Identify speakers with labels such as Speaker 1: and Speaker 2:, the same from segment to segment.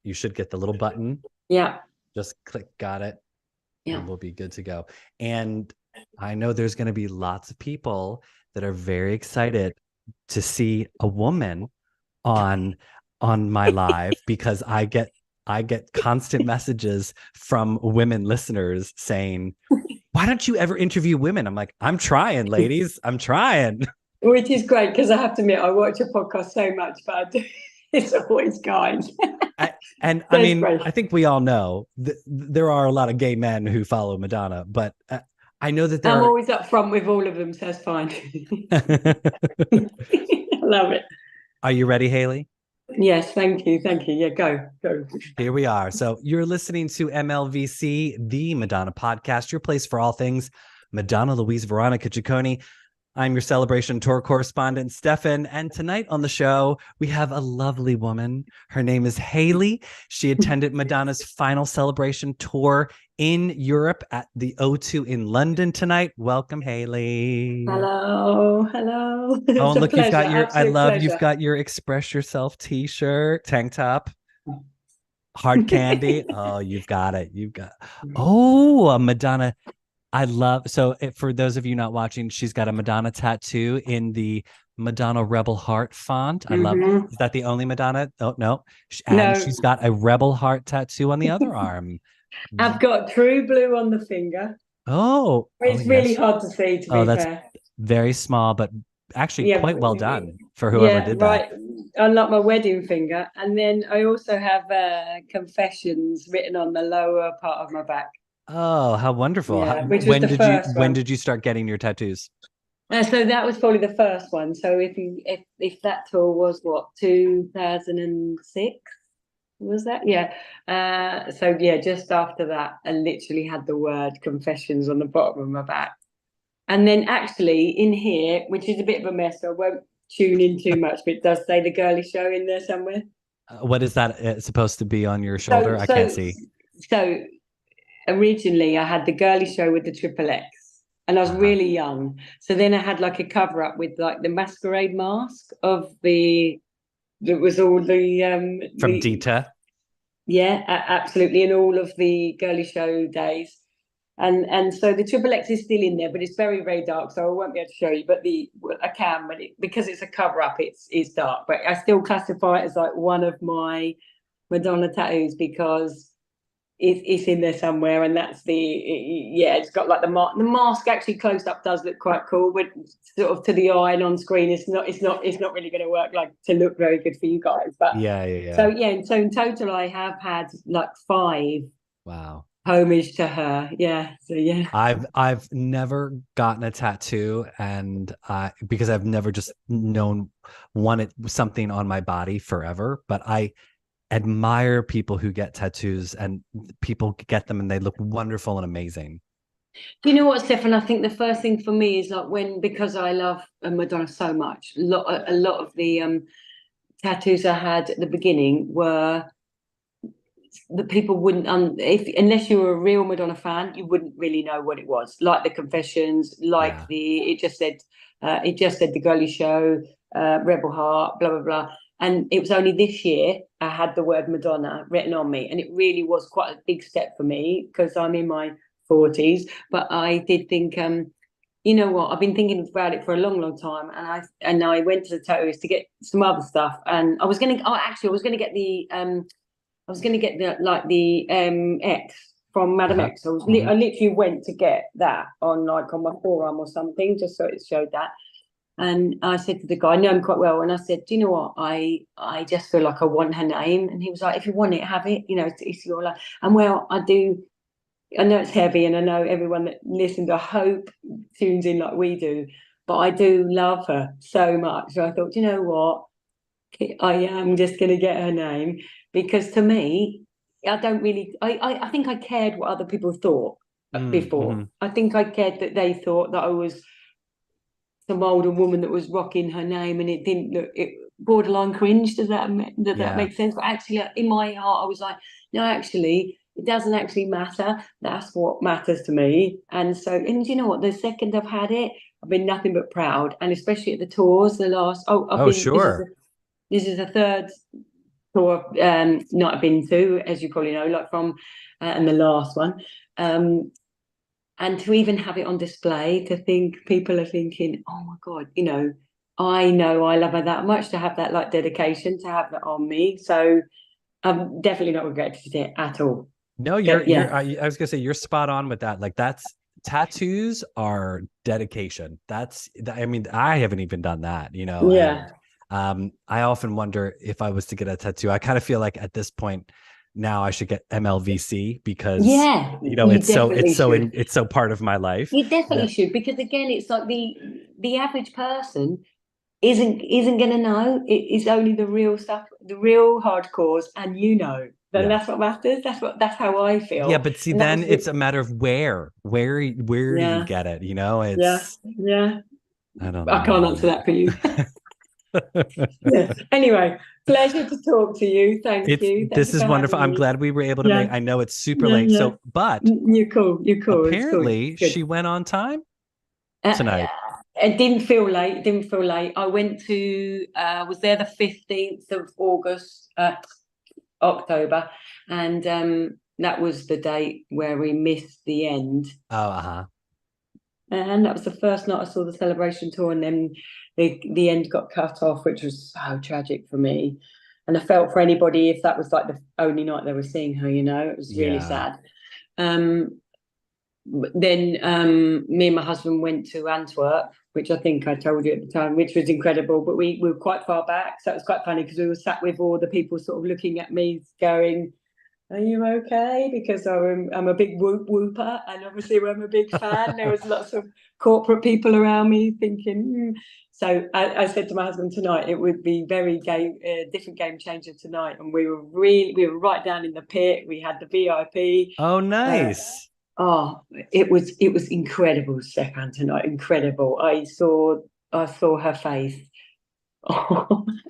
Speaker 1: You should get the little button.
Speaker 2: Yeah.
Speaker 1: Just click, got it,
Speaker 2: Yeah.
Speaker 1: and we'll be good to go. And I know there's going to be lots of people that are very excited to see a woman on my live because I get constant messages from women listeners saying, "Why don't you ever interview women?" I'm like, "I'm trying, ladies. I'm trying."
Speaker 2: Which is great because I have to admit, I watch a podcast so much, but I do, it's always guys.
Speaker 1: And I
Speaker 2: That's
Speaker 1: mean,
Speaker 2: great.
Speaker 1: I think we all know there are a lot of gay men who follow Madonna, but I know that there
Speaker 2: I'm
Speaker 1: are.
Speaker 2: always up front with all of them, so that's fine. I love it.
Speaker 1: Are you ready, Hayley?
Speaker 2: Yes, thank you. Thank you. Yeah, go.
Speaker 1: Here we are. So you're listening to MLVC, the Madonna podcast, your place for all things Madonna, Louise, Veronica Ciccone. I'm your celebration tour correspondent, Stefan. And tonight on the show, we have a lovely woman. Her name is Hayley. She attended Madonna's final celebration tour in Europe at the O2 in London tonight. Welcome, Hayley.
Speaker 2: Hello.
Speaker 1: Oh,
Speaker 2: It's
Speaker 1: and
Speaker 2: a
Speaker 1: look,
Speaker 2: pleasure, absolute
Speaker 1: you've
Speaker 2: pleasure.
Speaker 1: got your Express Yourself t-shirt, tank top. Hard candy. Oh, you've got it. Oh, a Madonna. I love for those of you not watching, she's got a Madonna tattoo in the Madonna Rebel Heart font. I love.
Speaker 2: Hmm.
Speaker 1: Is that the only Madonna? Oh no. And
Speaker 2: No,
Speaker 1: she's got a Rebel Heart tattoo on the other arm.
Speaker 2: I've got true blue on the finger.
Speaker 1: Oh
Speaker 2: It's really
Speaker 1: yes.
Speaker 2: hard to see, to
Speaker 1: Oh,
Speaker 2: be
Speaker 1: that's
Speaker 2: fair.
Speaker 1: very small, but actually
Speaker 2: Yeah,
Speaker 1: quite well done for whoever
Speaker 2: yeah,
Speaker 1: did that.
Speaker 2: right. Unlike my wedding finger. And then I also have confessions written on the lower part of my back.
Speaker 1: Oh, how wonderful.
Speaker 2: Yeah, which was the first
Speaker 1: When
Speaker 2: one.
Speaker 1: did you start getting your tattoos?
Speaker 2: So that was probably the first one. So if that tour was what, 2006, was that? Yeah. So yeah, just after that, I literally had the word confessions on the bottom of my back. And then actually in here, which is a bit of a mess, so I won't tune in too much, but it does say the girly show in there somewhere.
Speaker 1: What is that supposed to be on your shoulder?
Speaker 2: So
Speaker 1: I can't
Speaker 2: so
Speaker 1: see.
Speaker 2: so originally I had the girly show with the Triple X, and I was
Speaker 1: Uh-huh.
Speaker 2: really young. So then I had like a cover up with like the masquerade mask of the that was all
Speaker 1: From
Speaker 2: the
Speaker 1: Dita.
Speaker 2: yeah, absolutely, in all of the girly show days. And so the triple X is still in there, but it's very dark, so I won't be able to show you. But I can, but because it's a cover up, it's dark. But I still classify it as like one of my Madonna tattoos because it's in there somewhere, and that's yeah. It's got like the mask actually close up does look quite cool, but sort of to the eye and on screen, it's not really going to work like to look very good for you guys. But
Speaker 1: Yeah, yeah,
Speaker 2: so
Speaker 1: yeah.
Speaker 2: yeah, so in total, I have had like 5
Speaker 1: Wow.
Speaker 2: homage to her. Yeah, so yeah.
Speaker 1: I've never gotten a tattoo, and because I've never just known wanted something on my body forever, but I admire people who get tattoos, and people get them and they look wonderful and amazing.
Speaker 2: Do you know what, Stefan? I think the first thing for me is like because I love Madonna so much. A lot of the tattoos I had at the beginning were that people wouldn't if unless you were a real Madonna fan, you wouldn't really know what it was. Like the confessions, like
Speaker 1: Yeah.
Speaker 2: it just said the girly show, Rebel Heart, blah blah blah. And it was only this year I had the word Madonna written on me, and it really was quite a big step for me because I'm in my 40s. But I did think, you know what? I've been thinking about it for a long time, and I went to the tattooist to get some other stuff, and I was gonna get the X from Madam
Speaker 1: Uh-huh.
Speaker 2: X.
Speaker 1: Hmm.
Speaker 2: I literally went to get that on like on my forearm or something, just so it showed that. And I said to the guy, I know him quite well, and I said, "Do you know what? I just feel like I want her name." And he was like, "If you want it, have it. You know, it's your life." And well, I do. I know it's heavy, and I know everyone that listens, I hope, tunes in like we do. But I do love her so much. So I thought, you know what? I am just going to get her name because to me, I don't really. I think I cared what other people thought before.
Speaker 1: Mm-hmm.
Speaker 2: I think I cared that they thought that I was some older woman that was rocking her name, and it didn't look it borderline cringe. Does that
Speaker 1: Yeah.
Speaker 2: make sense? But actually, in my heart, I was like, no, actually, it doesn't actually matter. That's what matters to me. And so, and you know what? The second I've had it, I've been nothing but proud, and especially at the tours. The last, I've
Speaker 1: Oh,
Speaker 2: been. This is
Speaker 1: sure.
Speaker 2: this is the third. tour not have been to, as you probably know, like from and the last one. And to even have it on display, to think people are thinking, oh my God, I know I love her that much, to have that like dedication, to have that on me. So I'm definitely not regretted it at all.
Speaker 1: No, I was gonna say you're spot on with that. Like tattoos are dedication. I mean, I haven't even done that,
Speaker 2: Yeah.
Speaker 1: And, I often wonder if I was to get a tattoo. I kind of feel like at this point now I should get MLVC because it's so part of my life.
Speaker 2: You definitely should, because again, it's like the average person isn't going to know. It's only the real stuff, the real hardcores, and then that's what matters. That's how I feel.
Speaker 1: Yeah, but see, then it's a matter of where do you get it? It's I don't know.
Speaker 2: I can't answer that for you. Anyway, pleasure to talk to you. Thank you.
Speaker 1: This is wonderful. I'm glad we were able to make. I know it's super late. So, but
Speaker 2: you're cool.
Speaker 1: Apparently, she went on time tonight.
Speaker 2: It didn't feel late. I went to was there the 15th of August, October, and that was the date where we missed the end. And that was the first night I saw the celebration tour, and then the end got cut off, which was so tragic for me. And I felt for anybody if that was like the only night they were seeing her. It was really sad. Then me and my husband went to Antwerp, which I think I told you at the time, which was incredible. But we were quite far back, so it was quite funny because we were sat with all the people sort of looking at me going, are you okay? Because I'm a big whooper, and obviously I'm a big fan. There was lots of corporate people around me thinking. So I said to my husband tonight, it would be very different game changer tonight. And we were right down in the pit. We had the VIP.
Speaker 1: Oh, nice.
Speaker 2: It was incredible, Stefan, tonight. Incredible. I saw her face.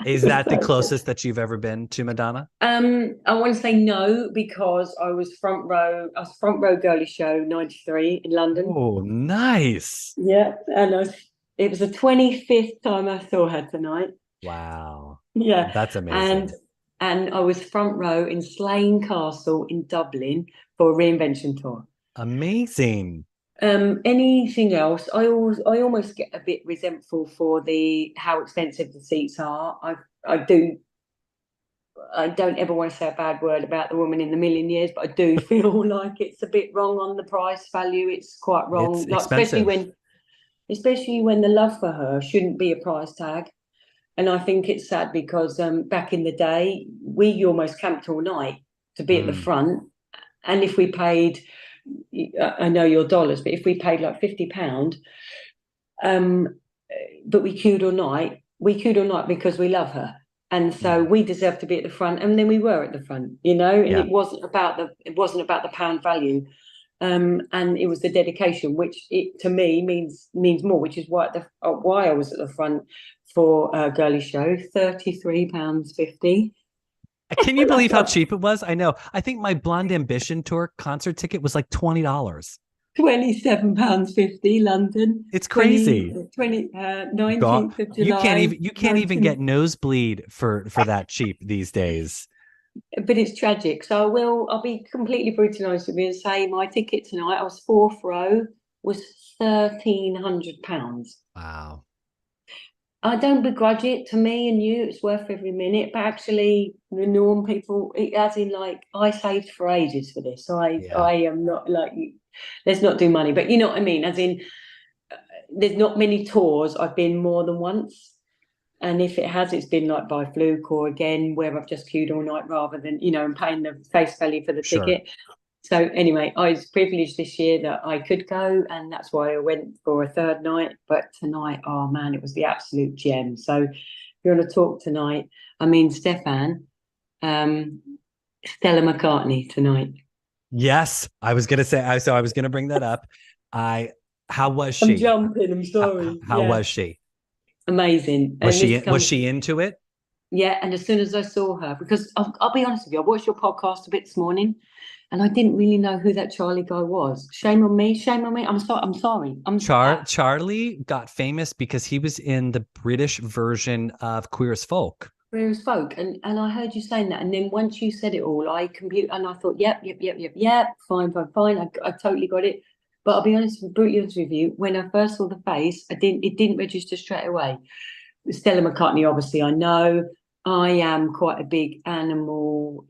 Speaker 1: Is that the closest that you've ever been to Madonna?
Speaker 2: I want to say no, because I was front row girly show 93 in London.
Speaker 1: Oh, nice.
Speaker 2: Yeah, and it was the 25th time I saw her tonight.
Speaker 1: Wow.
Speaker 2: Yeah,
Speaker 1: that's amazing.
Speaker 2: And I was front row in Slane Castle in Dublin for a reinvention tour.
Speaker 1: Amazing.
Speaker 2: Anything else? I almost get a bit resentful for how expensive the seats are. I don't ever want to say a bad word about the woman in the million years, but I do feel like it's a bit wrong on the price value. It's quite wrong,
Speaker 1: it's expensive.
Speaker 2: especially when the love for her shouldn't be a price tag. And I think it's sad because back in the day, we almost camped all night to be at the front, and if we paid, I know your dollars, but if we paid like £50, but we queued all night because we love her, and so we deserve to be at the front, and then we were at the front, and it wasn't about the pound value, and it was the dedication, which to me means more, which is why I was at the front for a girly show. £33.50.
Speaker 1: Can you believe how cheap it was? I know. I think my Blonde Ambition tour concert ticket was like $20.
Speaker 2: £27.50 London.
Speaker 1: It's crazy.
Speaker 2: 19th of July.
Speaker 1: You can't even get nosebleed for that cheap these days.
Speaker 2: But it's tragic. So I'll be completely brutally honest with you and say my ticket tonight, I was fourth row, was £1,300.
Speaker 1: Wow.
Speaker 2: I don't begrudge it. To me and you, it's worth every minute. But actually, the norm people, as in like, I saved for ages for this. So I am not like, let's not do money. But you know what I mean? As in, there's not many tours I've been more than once. And if it has, it's been like by fluke, or again, where I've just queued all night rather than, and paying the face value for the ticket. So anyway, I was privileged this year that I could go, and that's why I went for a third night. But tonight, oh man, it was the absolute gem. So if you want to talk tonight, I mean, Stefan, Stella McCartney tonight.
Speaker 1: Yes, I was gonna say. So I was gonna bring that up. How was she?
Speaker 2: I'm jumping. I'm sorry.
Speaker 1: How was she?
Speaker 2: Amazing.
Speaker 1: Was she into it?
Speaker 2: Yeah, and as soon as I saw her, because I'll be honest with you, I watched your podcast a bit this morning, and I didn't really know who that Charlie guy was. Shame on me. I'm sorry.
Speaker 1: Charlie got famous because he was in the British version of Queer as Folk.
Speaker 2: free as folk. And I heard you saying that. And then once you said it all, I thought, yep, fine. I totally got it. But I'll be brutally honest with you, when I first saw the face, it didn't register straight away. Stella McCartney, obviously, I know. I am quite a big animal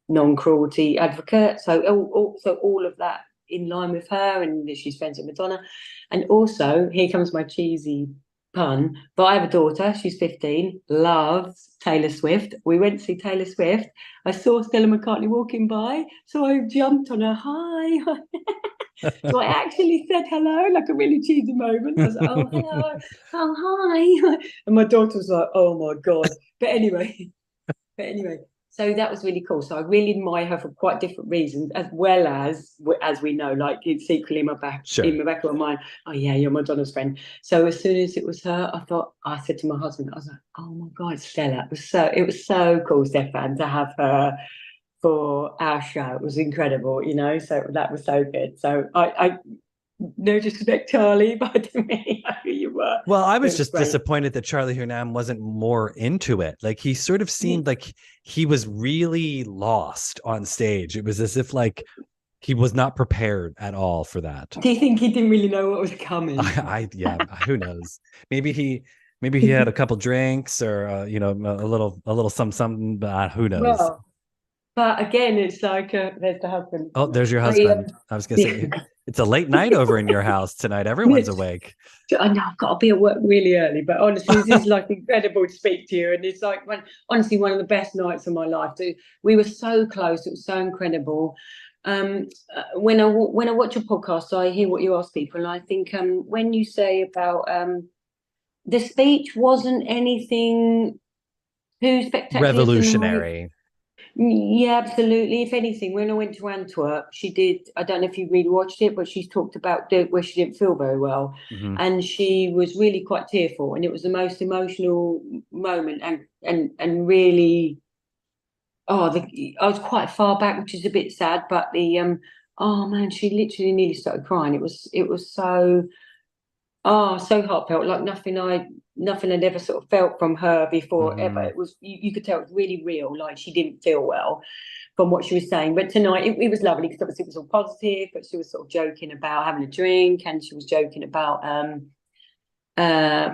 Speaker 2: non-cruelty advocate. So all of that in line with her, and she's friends with Madonna. And also, here comes my cheesy pun, but I have a daughter, she's 15, loves Taylor Swift. We went to see Taylor Swift. I saw Stella McCartney walking by, so I jumped on her, hi. So I actually said hello, like a really cheesy moment. I was like, oh, hello, oh, hi. And my daughter was like, oh my God. But anyway, so that was really cool. So I really admire her for quite different reasons, as well as we know, like it's secretly in my back of my mind, oh yeah, you're Madonna's friend. So as soon as it was her, I said to my husband, I was like, oh my God, Stella. It was so cool, Stefan, to have her for our show. It was incredible, so that was so good. So I no disrespect, Charlie, but I didn't really know who you were.
Speaker 1: Well, I was just disappointed that Charlie Hunnam wasn't more into it. Like, he sort of seemed like he was really lost on stage. It was as if like he was not prepared at all for that.
Speaker 2: Do you think he didn't really know what was coming?
Speaker 1: Yeah, who knows? Maybe he had a couple drinks or a little something, but who knows? Well,
Speaker 2: but again, it's like there's the husband.
Speaker 1: Oh, there's your husband. I was gonna say it's a late night over in your house tonight. Everyone's awake.
Speaker 2: I know I've got to be at work really early, but honestly, this is like incredible to speak to you, and it's like honestly one of the best nights of my life. We were so close; it was so incredible. When I watch a podcast, I hear what you ask people, and I think when you say about the speech wasn't anything too spectacular,
Speaker 1: revolutionary.
Speaker 2: Yeah, absolutely. If anything, when I went to Antwerp, she did. I don't know if you really watched it, but she's talked about where she didn't feel very well, and she was really quite tearful, and it was the most emotional moment, and really, I was quite far back, which is a bit sad, but oh man, she literally nearly started crying. It was so heartfelt, like nothing I'd ever sort of felt from her before ever. It was you could tell it was really real, like she didn't feel well from what she was saying. But tonight it was lovely because obviously it was all positive, but she was sort of joking about having a drink, and she was joking about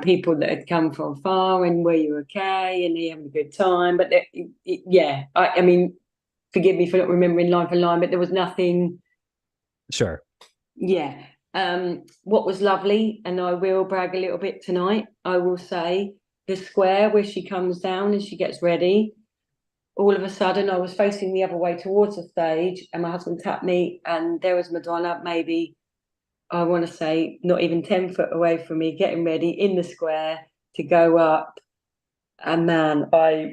Speaker 2: people that had come from far and were you okay, and they having a good time. But I mean, forgive me for not remembering line for line, but there was nothing.
Speaker 1: Sure.
Speaker 2: Yeah. What was lovely, and I will brag a little bit tonight, I will say, the square where she comes down and she gets ready, all of a sudden I was facing the other way towards the stage, and my husband tapped me, and there was Madonna, maybe, I want to say, not even 10 foot away from me, getting ready in the square to go up. And man, I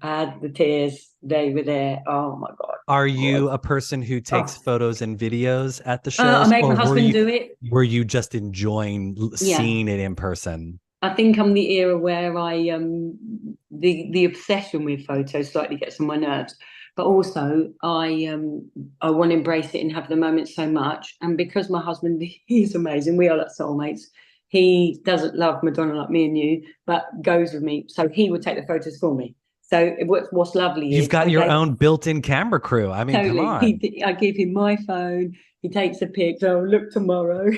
Speaker 2: had the tears. They were there. Oh my God.
Speaker 1: Are you a person who takes photos and videos at the shows?
Speaker 2: I make my husband do it.
Speaker 1: Were you just enjoying seeing it in person?
Speaker 2: I think I'm the era where I the obsession with photos slightly gets on my nerves, but also I want to embrace it and have the moment so much. And because my husband, he's amazing, we are like soulmates. He doesn't love Madonna like me and you, but goes with me, so he would take the photos for me. So what's lovely is
Speaker 1: you've got your own built-in camera crew. I mean, totally. Come on.
Speaker 2: I give him my phone. He takes a pic. So I'll look tomorrow,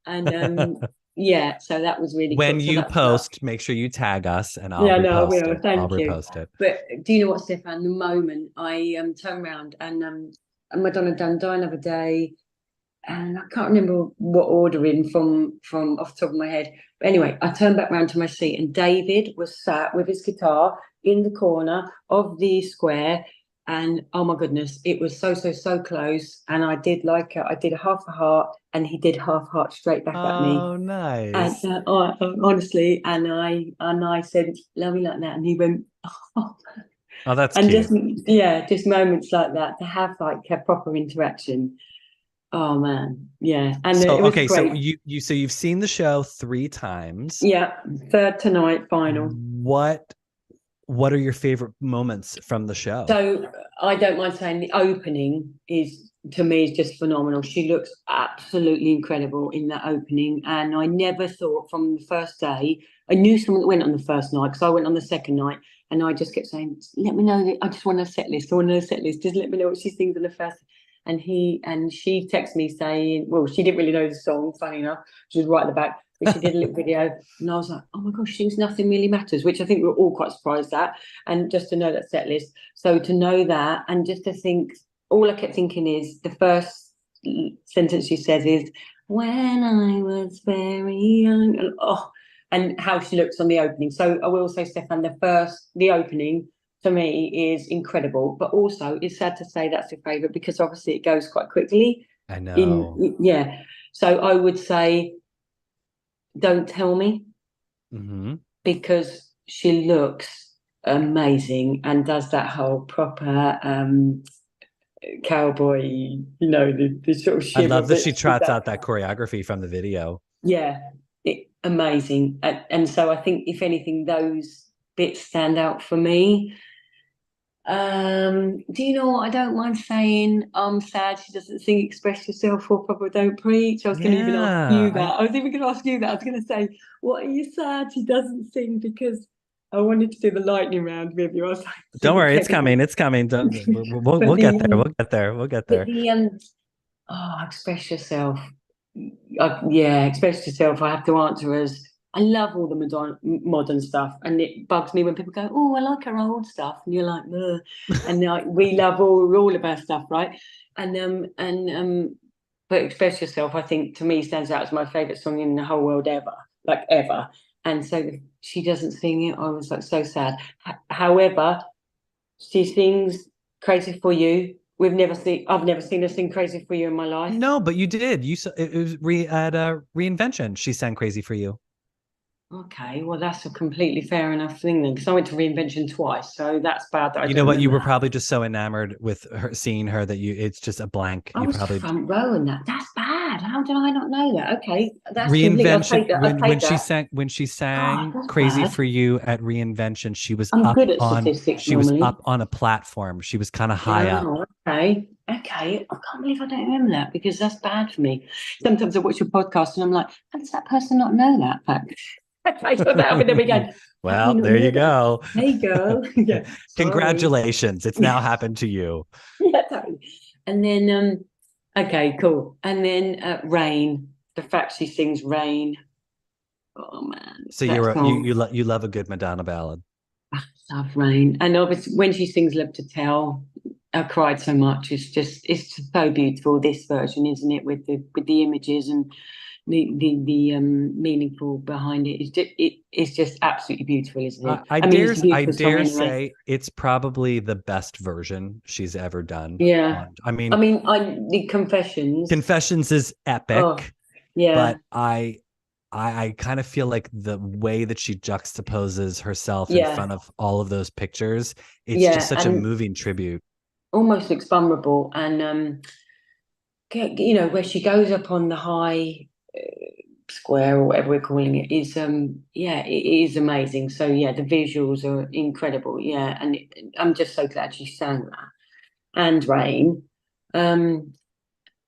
Speaker 2: and yeah. So that was really
Speaker 1: when
Speaker 2: cool.
Speaker 1: You post, make sure you tag us, and I'll repost it. I'll repost it.
Speaker 2: But do you know what, Stefan? The moment I turned around and Madonna done Die Another Day, and I can't remember what ordering from off the top of my head. But anyway, I turned back round to my seat, and David was sat with his guitar in the corner of the square, and oh my goodness, it was so close. And I did a half a heart, and he did half heart straight back at me.
Speaker 1: Oh, nice.
Speaker 2: And honestly, and I said, love me like that, and he went, oh.
Speaker 1: Oh, that's
Speaker 2: and
Speaker 1: cute.
Speaker 2: just moments like that to have like a proper interaction. Oh man, yeah. And
Speaker 1: so
Speaker 2: it was
Speaker 1: okay,
Speaker 2: great.
Speaker 1: so you've seen the show 3 times.
Speaker 2: Yeah, third tonight, final.
Speaker 1: What are your favorite moments from the show?
Speaker 2: So I don't mind saying the opening is, to me, is just phenomenal. She looks absolutely incredible in that opening, and I never thought from the first day I knew someone that went on the first night because I went on the second night, and I just kept saying, "Let me know. I just want a set list. I want a set list. Just let me know what she sings on the first." And she texted me saying, well, she didn't really know the song. Funny enough, she was right at the back, but she did a little video, and I was like, "Oh my gosh, she sings Nothing Really Matters," which I think we're all quite surprised at. And just to know that set list, so to know that, and just to think, all I kept thinking is the first sentence she says is, "When I was very young," and and how she looks on the opening. So I will say, Stefan, the opening for me is incredible, but also it's sad to say that's your favourite because obviously it goes quite quickly.
Speaker 1: I know.
Speaker 2: Yeah. So I would say Don't Tell Me, because she looks amazing and does that whole proper cowboy, the sort of
Speaker 1: I
Speaker 2: shiver
Speaker 1: love that she
Speaker 2: bits with
Speaker 1: trots out that choreography from the video.
Speaker 2: Yeah, amazing. And so I think, if anything, those bits stand out for me. Do you know what? I don't mind saying I'm sad she doesn't sing Express Yourself or Papa Don't Preach. I was going to even ask you that. I was even going to ask you that. I was going to say, what are you sad she doesn't sing? Because I wanted to do the lightning round with you. I was like,
Speaker 1: don't worry, it's coming. It's coming. We'll get there. We'll get there. We'll get there.
Speaker 2: Express Yourself. Yeah, Express Yourself. I have to answer as, I love all the modern stuff, and it bugs me when people go, "Oh, I like her old stuff," and you're like, ugh. And we love all of our stuff, right? But Express Yourself, I think, to me, stands out as my favourite song in the whole world ever, like ever. And so she doesn't sing it. I was like so sad. However, she sings "Crazy for You." I've never seen her sing "Crazy for You" in my life.
Speaker 1: No, but you did. You saw it was at Reinvention. She sang "Crazy for You."
Speaker 2: Okay, well, that's a completely fair enough thing then, because I went to Reinvention twice, so that's bad that I
Speaker 1: You
Speaker 2: don't
Speaker 1: know what? You
Speaker 2: remember
Speaker 1: were
Speaker 2: that.
Speaker 1: probably just so enamored with her, seeing her, that it's just a blank.
Speaker 2: I
Speaker 1: You
Speaker 2: was
Speaker 1: probably
Speaker 2: front row in that. That's bad. How did I not know that? Okay, that's completely. I'll
Speaker 1: Reinvention
Speaker 2: take that. I'll take that.
Speaker 1: when she
Speaker 2: God,
Speaker 1: sang
Speaker 2: that's
Speaker 1: "Crazy
Speaker 2: bad.
Speaker 1: for You" at Reinvention,
Speaker 2: I'm good at statistics normally.
Speaker 1: up on a platform. She was kind of high up.
Speaker 2: Oh, okay. Okay. I can't believe I don't remember that, because that's bad for me. Sometimes I watch a podcast and I'm like, how does that person not know that fact? Okay, so that, but then we go, how do you
Speaker 1: Well,
Speaker 2: not
Speaker 1: there
Speaker 2: know
Speaker 1: you
Speaker 2: that?
Speaker 1: go.
Speaker 2: Hey, girl. Yeah, sorry.
Speaker 1: Congratulations. It's now happened to you.
Speaker 2: Yeah, totally. And then, okay, cool. And then Rain, the fact she sings Rain. Oh man,
Speaker 1: So
Speaker 2: that song.
Speaker 1: you love a good Madonna ballad.
Speaker 2: I love Rain. And obviously when she sings Love to Tell, I cried so much. It's just so beautiful, this version, isn't it? With the images and the meaningful behind it. It's just absolutely beautiful, isn't it? I mean, it's a
Speaker 1: I
Speaker 2: beautiful song
Speaker 1: dare
Speaker 2: anyway.
Speaker 1: say it's probably the best version she's ever done.
Speaker 2: Yeah.
Speaker 1: I mean,
Speaker 2: The Confessions.
Speaker 1: Confessions is
Speaker 2: Oh,
Speaker 1: epic,
Speaker 2: yeah.
Speaker 1: but I kind of feel like the way that she juxtaposes herself in
Speaker 2: Yeah.
Speaker 1: front of all of those pictures, it's just
Speaker 2: Yeah.
Speaker 1: such a
Speaker 2: And
Speaker 1: moving tribute.
Speaker 2: almost looks vulnerable. And where she goes up on the high square, or whatever we're calling it, is yeah, it is amazing. So yeah, the visuals are incredible. Yeah, and I'm just so glad she sang that. And Rain.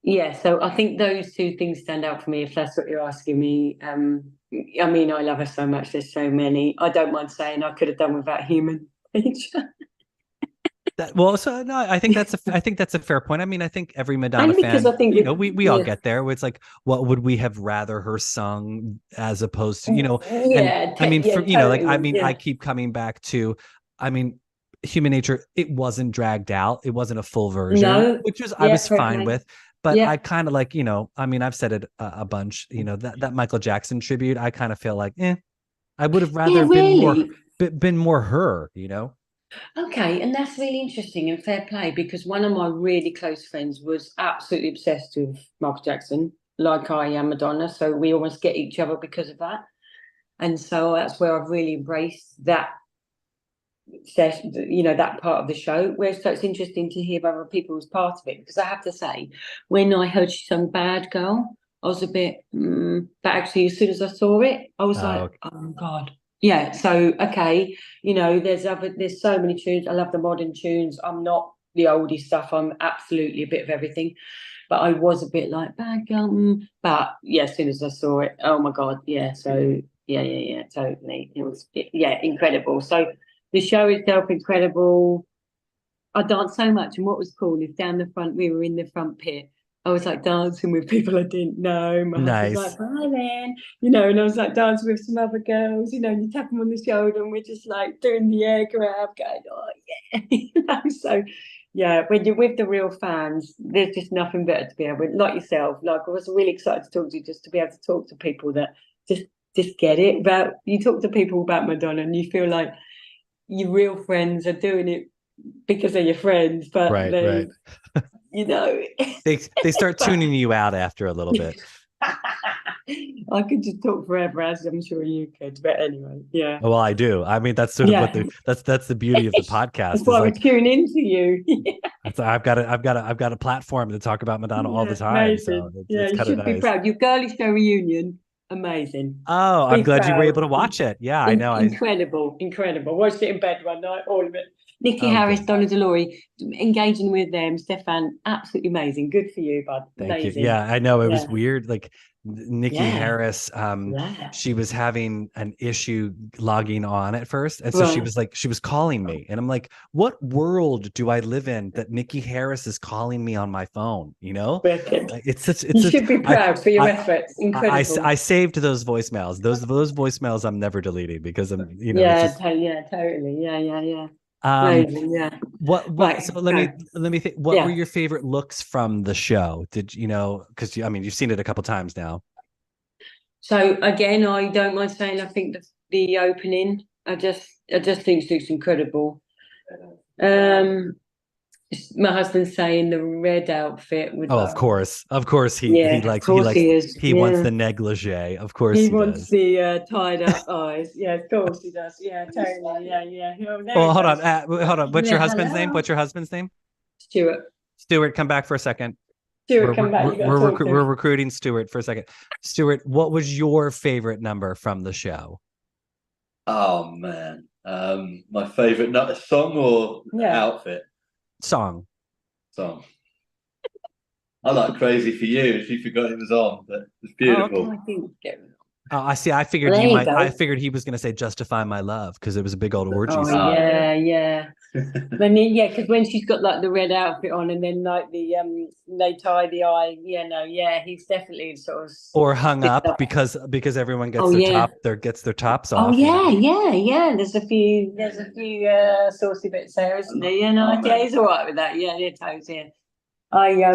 Speaker 2: Yeah, so I think those two things stand out for me, if that's what you're asking me. I mean, I love her so much. There's so many. I don't mind saying I could have done without Human Nature.
Speaker 1: So no, I think that's a fair point. I mean, I think every Madonna
Speaker 2: And because
Speaker 1: fan,
Speaker 2: I think
Speaker 1: we all get there where it's like, what would we have rather her sung as opposed to, and
Speaker 2: yeah,
Speaker 1: I mean,
Speaker 2: yeah,
Speaker 1: like, I
Speaker 2: totally,
Speaker 1: mean, I
Speaker 2: yeah,
Speaker 1: keep coming back to, I mean, Human Nature, it wasn't dragged out. It wasn't a full version,
Speaker 2: no,
Speaker 1: which was, I
Speaker 2: yeah,
Speaker 1: was
Speaker 2: fair
Speaker 1: fine
Speaker 2: play.
Speaker 1: with, but I
Speaker 2: Yeah,
Speaker 1: kind of like, I mean, I've said it a bunch, that Michael Jackson tribute, I kind of feel like, I would have
Speaker 2: yeah,
Speaker 1: rather
Speaker 2: really.
Speaker 1: been more her,
Speaker 2: Okay, and that's really interesting and fair play, because one of my really close friends was absolutely obsessed with Michael Jackson, like I am Madonna. So we almost get each other because of that. And so that's where I've really embraced that session, that part of the show. Whereas, so it's interesting to hear other people as part of it, because I have to say, when I heard she sung Bad Girl, I was a bit, but actually, as soon as I saw it, I was like,
Speaker 1: Oh,
Speaker 2: oh my God. Yeah. So, okay, there's so many tunes. I love the modern tunes. I'm not the oldie stuff. I'm absolutely a bit of everything. But I was a bit like Bad Girl. But yeah, as soon as I saw it, oh my God. Yeah. So totally. It was incredible. So the show itself incredible. I danced so much, and what was cool is down the front, we were in the front pit. I was like dancing with people I didn't know. My husband's like, hi then, and I was like dancing with some other girls, and you tap them on the shoulder, and we're just like doing the air grab, going, oh yeah, So yeah, when you're with the real fans, there's just nothing better to be able, like yourself. Like I was really excited to talk to you, just to be able to talk to people that just get it. About you talk to people about Madonna, and you feel like your real friends are doing it because they're your friends, but
Speaker 1: right. They start tuning you out after a little bit.
Speaker 2: I could just talk forever, as I'm sure you could, but anyway, yeah.
Speaker 1: Well, I do. I mean, that's sort of what that's the beauty of the podcast.
Speaker 2: That's why we tune into you.
Speaker 1: I've got a platform to talk about Madonna all the time.
Speaker 2: Amazing. So it's you should be proud. Your girly show reunion, amazing.
Speaker 1: Oh, I'm glad you were able to watch it. Yeah, I know.
Speaker 2: Incredible. Watched it in bed one night, all of it. Nikki Harris, Donna DeLory, engaging with them. Stefan, absolutely amazing. Good for you, bud.
Speaker 1: Thank you. Yeah, I know it was weird. Like Nikki Harris, she was having an issue logging on at first, and so she was calling me, and I'm like, "What world do I live in that Nikki Harris is calling me on my phone?" It's such.
Speaker 2: You should be proud for your efforts. Incredible.
Speaker 1: I saved those voicemails. Those voicemails I'm never deleting because I'm totally.
Speaker 2: Yeah.
Speaker 1: What so let me think, what were your favorite looks from the show? Did because you've seen it a couple times now.
Speaker 2: So again, I don't mind saying I think the opening, I just think it looks incredible. My husband's saying the red outfit with
Speaker 1: of course he wants the negligee. Of course he
Speaker 2: wants the tied up eyes. Yeah, of course he does. Yeah, totally. Yeah.
Speaker 1: Well, hold on. What's your husband's name? What's your husband's name?
Speaker 2: Stuart,
Speaker 1: come back for a second.
Speaker 2: Come back.
Speaker 1: We're recruiting Stuart for a second. Stuart, what was your favorite number from the show?
Speaker 3: Oh man, my favorite song or outfit?
Speaker 1: Song.
Speaker 3: I like "Crazy for You." She forgot it was on, but it's beautiful.
Speaker 1: I see. I figured I figured he was going to say "Justify My Love" because it was a big old orgy song.
Speaker 2: Yeah. Because when she's got like the red outfit on, and then like the they tie the eye. He's definitely sort of
Speaker 1: or hung up because everyone gets their tops off.
Speaker 2: Oh yeah. There's a few saucy bits there, isn't there? He's all right with that. Yeah, toes. Yeah,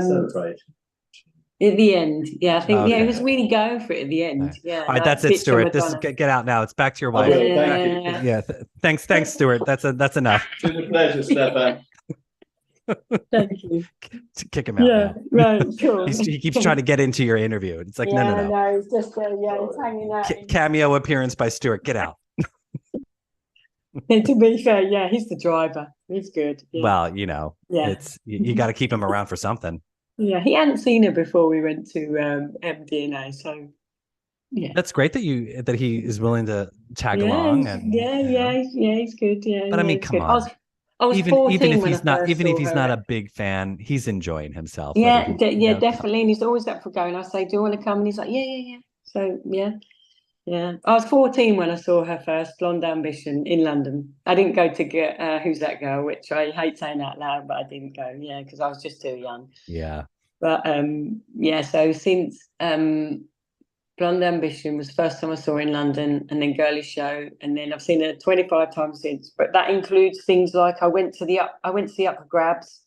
Speaker 3: Celebrate.
Speaker 2: At the end, I think it was really going for it at the end. Yeah.
Speaker 1: All right, that's it, Stuart. This is get out now. It's back to your wife. Thanks, Stuart. That's enough.
Speaker 3: It's been a pleasure, Stefan.
Speaker 2: Thank you.
Speaker 1: Kick him out.
Speaker 2: Yeah, right. Cool.
Speaker 1: He keeps trying to get into your interview. It's like no.
Speaker 2: No, it's just he's hanging out.
Speaker 1: Cameo appearance by Stuart. Get out.
Speaker 2: And to be fair, he's the driver. He's good. Yeah.
Speaker 1: Well, it's you got to keep him around for something.
Speaker 2: Yeah, he hadn't seen her before we went to MDNA, so
Speaker 1: that's great that he is willing to tag along. And,
Speaker 2: he's good. Yeah,
Speaker 1: but I mean, come on.
Speaker 2: I was
Speaker 1: even if he's not a big fan, he's enjoying himself.
Speaker 2: Definitely, and he's always up for going. I say, "Do you want to come?" And he's like, "Yeah." So yeah. I was 14 when I saw her first, Blonde Ambition, in London. I didn't go to get Who's That Girl, which I hate saying out loud, but I didn't go, because I was just too young.
Speaker 1: Yeah.
Speaker 2: But, so since Blonde Ambition was the first time I saw her in London, and then Girly Show, and then I've seen her 25 times since. But that includes things like I went to the Upper Grabs.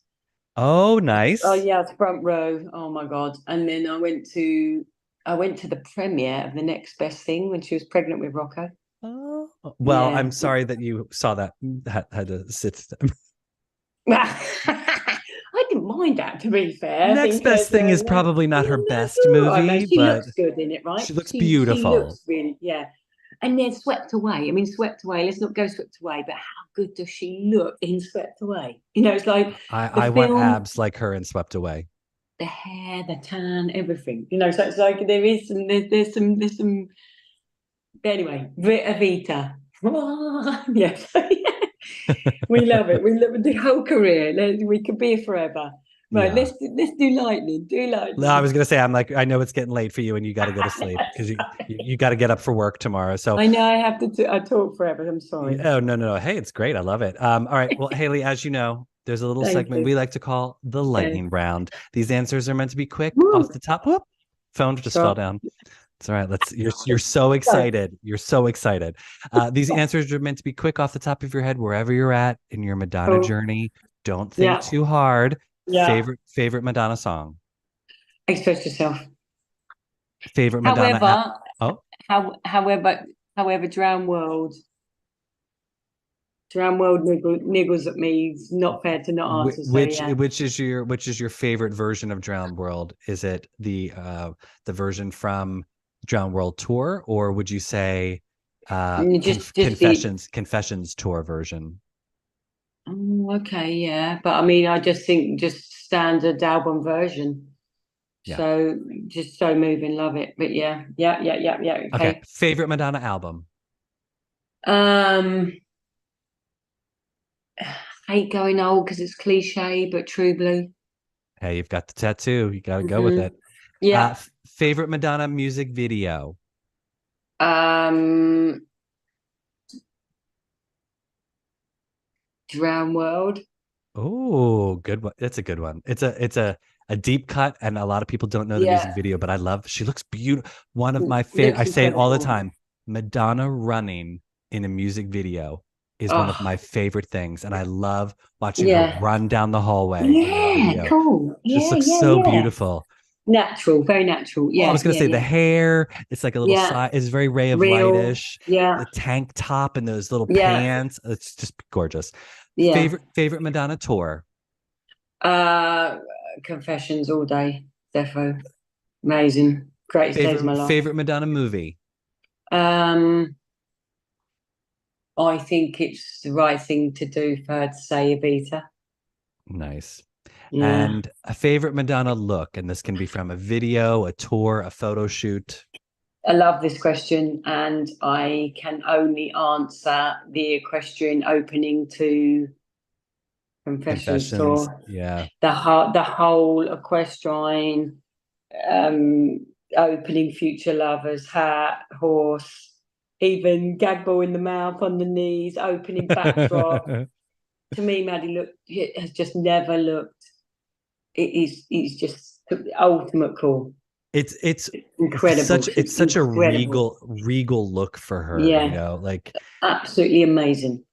Speaker 1: Oh, nice.
Speaker 2: Oh, yeah, it's front row. Oh, my God. And then I went to the premiere of The Next Best Thing when she was pregnant with Rocco.
Speaker 1: Oh, well, I'm sorry that you saw that. Had to sit.
Speaker 2: I didn't mind that, to be fair.
Speaker 1: Next Best Thing is probably not her best movie,
Speaker 2: she
Speaker 1: but
Speaker 2: looks good in it, right?
Speaker 1: She looks beautiful.
Speaker 2: She looks really, And then Swept Away. I mean, Swept Away. Let's not go Swept Away, but how good does she look in Swept Away? It's like
Speaker 1: I want abs like her in Swept Away.
Speaker 2: The hair, the tan, everything. So it's like there's some. Anyway, Vita. Yes, we love it. We love the whole career. We could be here forever. Right,
Speaker 1: Yeah.
Speaker 2: let's do lightning. Do lightning.
Speaker 1: I was gonna say, I'm like, I know it's getting late for you, and you got to go to sleep because you got to get up for work tomorrow. So
Speaker 2: I know I have to. I talk forever. I'm sorry.
Speaker 1: oh no. Hey, it's great. I love it. All right. Well, Hayley, as you know, there's a little
Speaker 2: Thank
Speaker 1: segment
Speaker 2: you.
Speaker 1: we like to call the lightning round. These answers are meant to be quick
Speaker 2: Woo.
Speaker 1: off the top. Whoop, phone just
Speaker 2: Sure.
Speaker 1: fell down. It's all right. You're so excited. You're so excited. These answers are meant to be quick off the top of your head, wherever you're at in your Madonna
Speaker 2: Cool.
Speaker 1: journey. Don't think
Speaker 2: Yeah.
Speaker 1: too hard.
Speaker 2: Yeah.
Speaker 1: Favorite Madonna song.
Speaker 2: Express yourself.
Speaker 1: Favorite Madonna.
Speaker 2: However, Drown World niggles at me. It's not fair to not answer.
Speaker 1: Which is your favorite version of Drowned World? Is it the version from Drowned World tour, or would you say Confessions tour version?
Speaker 2: Oh, okay, yeah, but I mean, I just think just standard album version.
Speaker 1: Yeah.
Speaker 2: So just so moving, love it. But yeah.
Speaker 1: Okay. Favorite Madonna album.
Speaker 2: Hate going old because it's cliche, but True Blue.
Speaker 1: Hey, you've got the tattoo. You got to go with it.
Speaker 2: Yeah.
Speaker 1: Favorite Madonna music video.
Speaker 2: Drown World.
Speaker 1: Oh, good one. That's a good one. It's a deep cut, and a lot of people don't know the music video, but I love. She looks beautiful. One of my favorite. I say it all the time. Madonna running in a music video is one of my favorite things, and I love watching her run down the hallway.
Speaker 2: Yeah, cool.
Speaker 1: Just looks so beautiful.
Speaker 2: Natural, very natural. Yeah.
Speaker 1: I was gonna say the hair. It's like a little side. It's very Ray of Lightish.
Speaker 2: Yeah.
Speaker 1: The tank top and those little pants. It's just gorgeous.
Speaker 2: Yeah.
Speaker 1: Favorite Madonna tour.
Speaker 2: Confessions all day. Defo. Amazing. Greatest days of my life.
Speaker 1: Favorite Madonna movie.
Speaker 2: I think it's the right thing to do for her to say Evita.
Speaker 1: Nice.
Speaker 2: Yeah.
Speaker 1: And a favorite Madonna look, and this can be from a video, a tour, a photo shoot.
Speaker 2: I love this question, and I can only answer the equestrian opening to Confessions tour.
Speaker 1: Yeah.
Speaker 2: The whole equestrian opening, Future Lovers, hat, horse, even gag ball in the mouth, on the knees, opening backdrop. To me, Maddie has just never looked. It's just the ultimate cool.
Speaker 1: It's
Speaker 2: incredible.
Speaker 1: It's such a regal look for her.
Speaker 2: Yeah.
Speaker 1: You know, like
Speaker 2: absolutely amazing.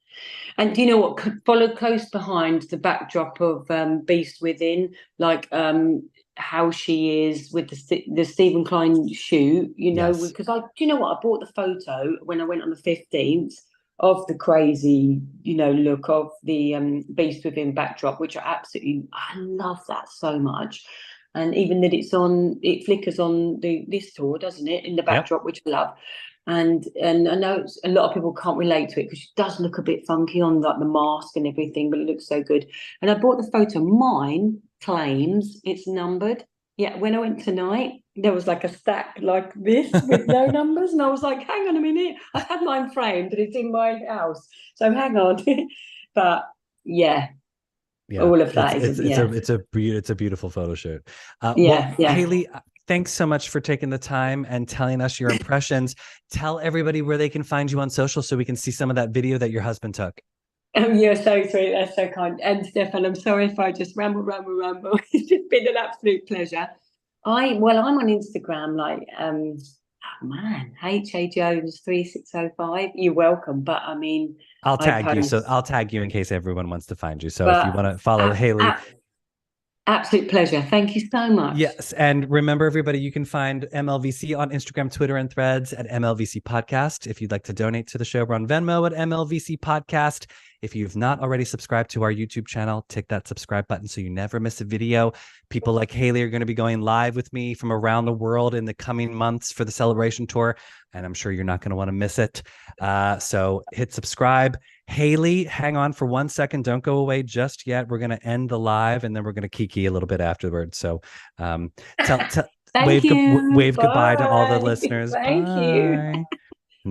Speaker 2: And you know what? Followed close behind the backdrop of Beast Within, like how she is with the Stephen Klein shoot. You know, because you know what? I bought the photo when I went on the 15th of the crazy, you know, look of the Beast Within backdrop, which I love that so much. And even that it flickers on this tour, doesn't it? In the backdrop, which I love. And I know a lot of people can't relate to it because she does look a bit funky on like the mask and everything, but it looks so good. And I bought the photo. Mine claims it's numbered. Yeah, when I went tonight, there was like a stack like this with no numbers. And I was like, hang on a minute. I had mine framed, but it's in my house. So hang on. But yeah, all of that
Speaker 1: it's a beautiful photo shoot. Hayley, thanks so much for taking the time and telling us your impressions. Tell everybody where they can find you on social so we can see some of that video that your husband took.
Speaker 2: You're so sweet. That's so kind. And Stefan, I'm sorry if I just ramble. It's just been an absolute pleasure. I'm on Instagram, like HA Jones 3605. You're welcome. But I mean,
Speaker 1: I'll tag you. So I'll tag you in case everyone wants to find you. So if you want to follow Hayley.
Speaker 2: Absolute pleasure. Thank you so much.
Speaker 1: Yes. And remember, everybody, you can find MLVC on Instagram, Twitter, and Threads at MLVC Podcast. If you'd like to donate to the show, we're on Venmo at MLVC Podcast. If you've not already subscribed to our YouTube channel, tick that subscribe button so you never miss a video. People like Hayley are going to be going live with me from around the world in the coming months for the Celebration Tour, and I'm sure you're not going to want to miss it. So hit subscribe. Hayley, hang on for 1 second. Don't go away just yet. We're going to end the live, and then we're going to kiki a little bit afterwards. So wave goodbye to all the listeners.
Speaker 2: Thank you.